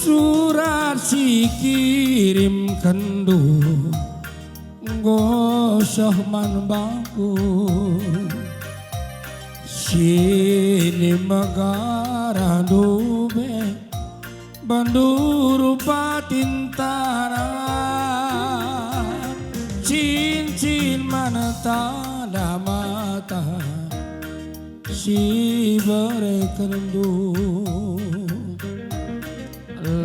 Surat si kirim kendu gosah man bangku sini megara dube banduru patintara cincin mana tanda mata si berekendu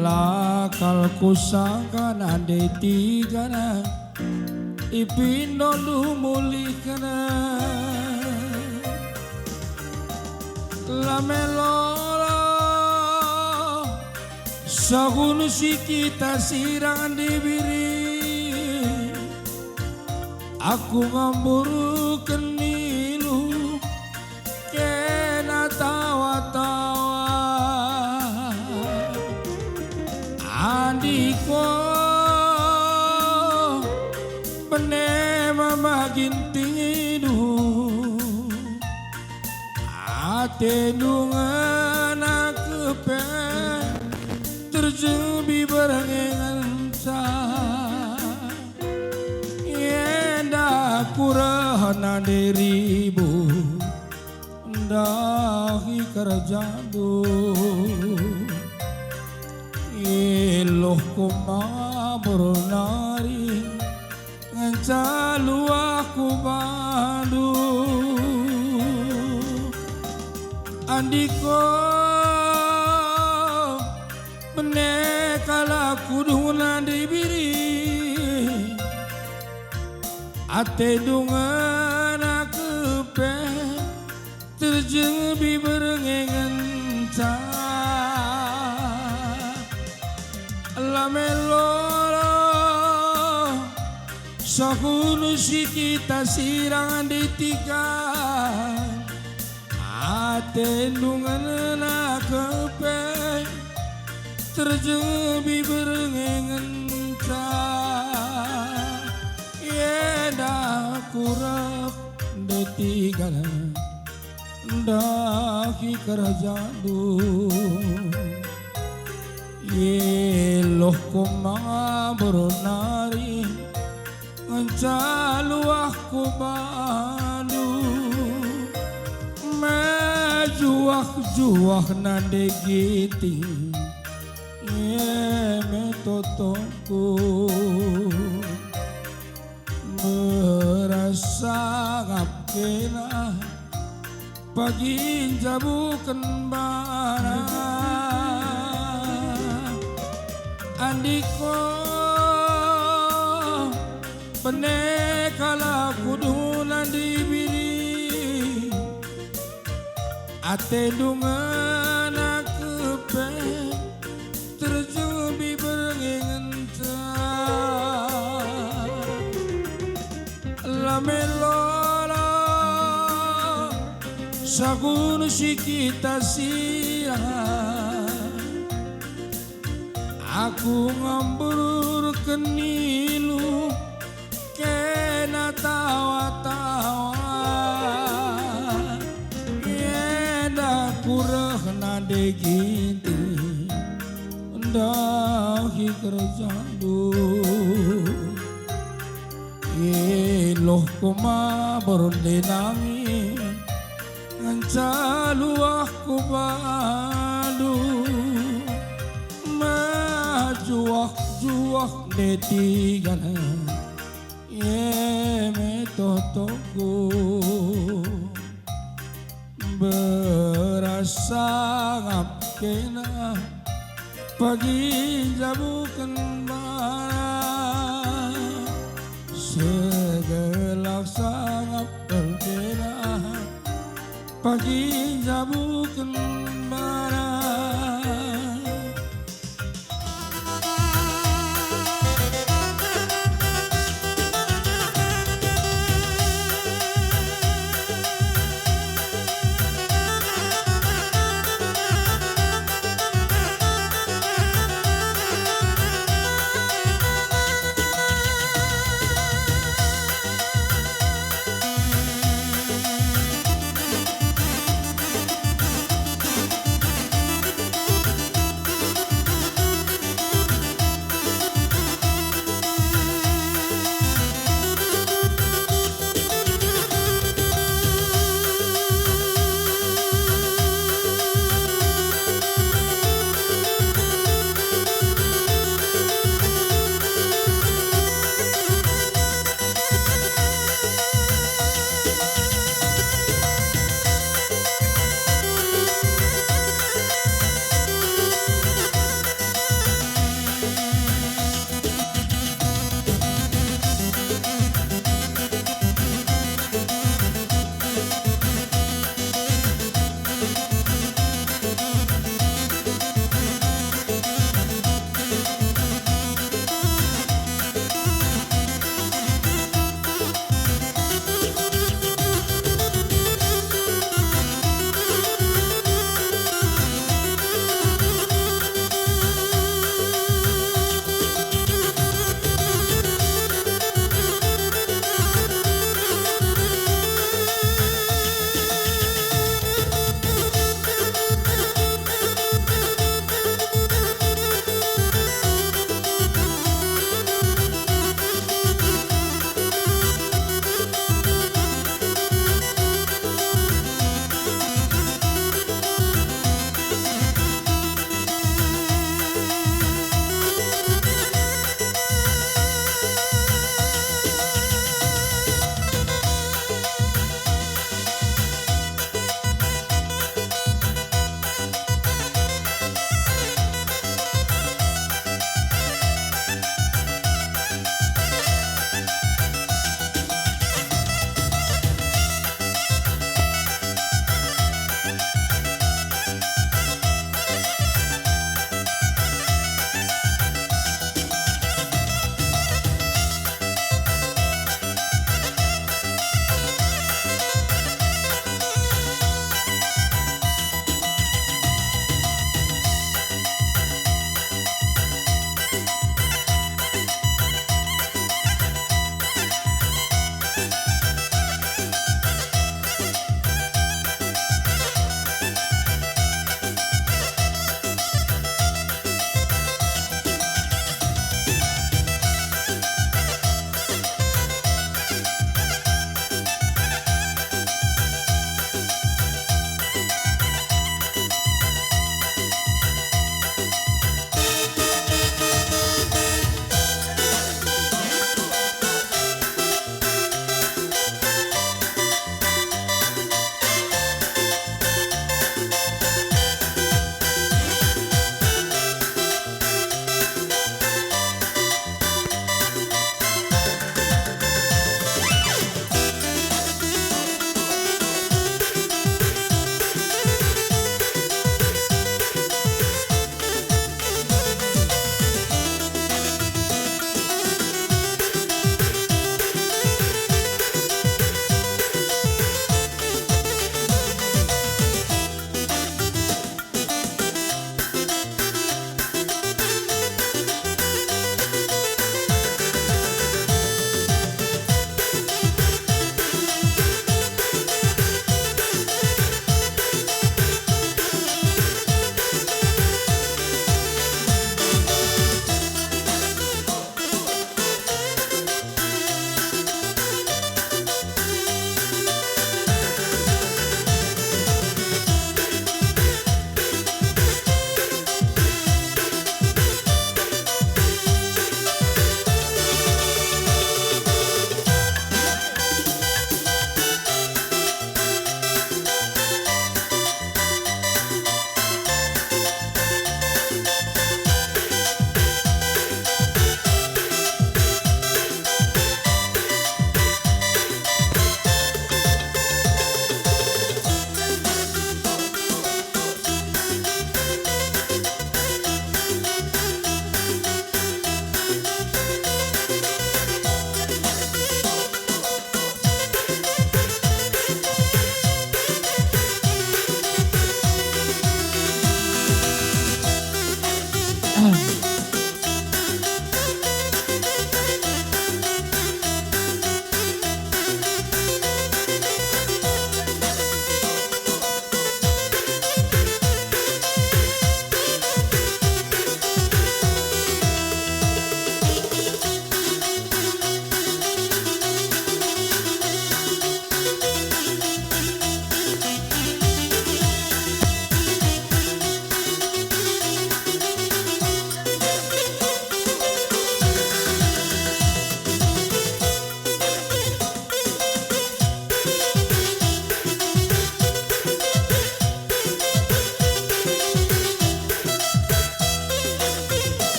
lakal kusangka nade tigana ipindo lumulikana lamelolo sagunu si kita sirang dibiri aku ngamburu kenilu kena tawa-tawa andiko penema magin tingidu atenungan akepe terjebi berengan sa yenda kurahana deribu dahi kerjadu iloh kumabur nari ngancalu aku bandu andiko menekala kuduna dibiri ate dungan akepe terjebi berengan ca lamelolo sakunu si kita sirang ditikan atendungan nakepe terjebi berengan ca yeda kurak detikan daki kerajadu yeloh kumabur nari ngancalu aku bandu majuah nande giti ye metotoku merasa ngapkena pagi jabu kembara andiko penekala kudunan dibiri ate dungan akepe terjebi berengan ca lamelolo sagunu si kita sirah aku ngambur kenilu kena tawa-tawa ginti dahi kerjandu iloh kuma berdenangi ngancalu aku balu majuah detigana ye metotoku berasa ngapkena pagi jabukan bara segelak sangat berbeda pagi jabukan bara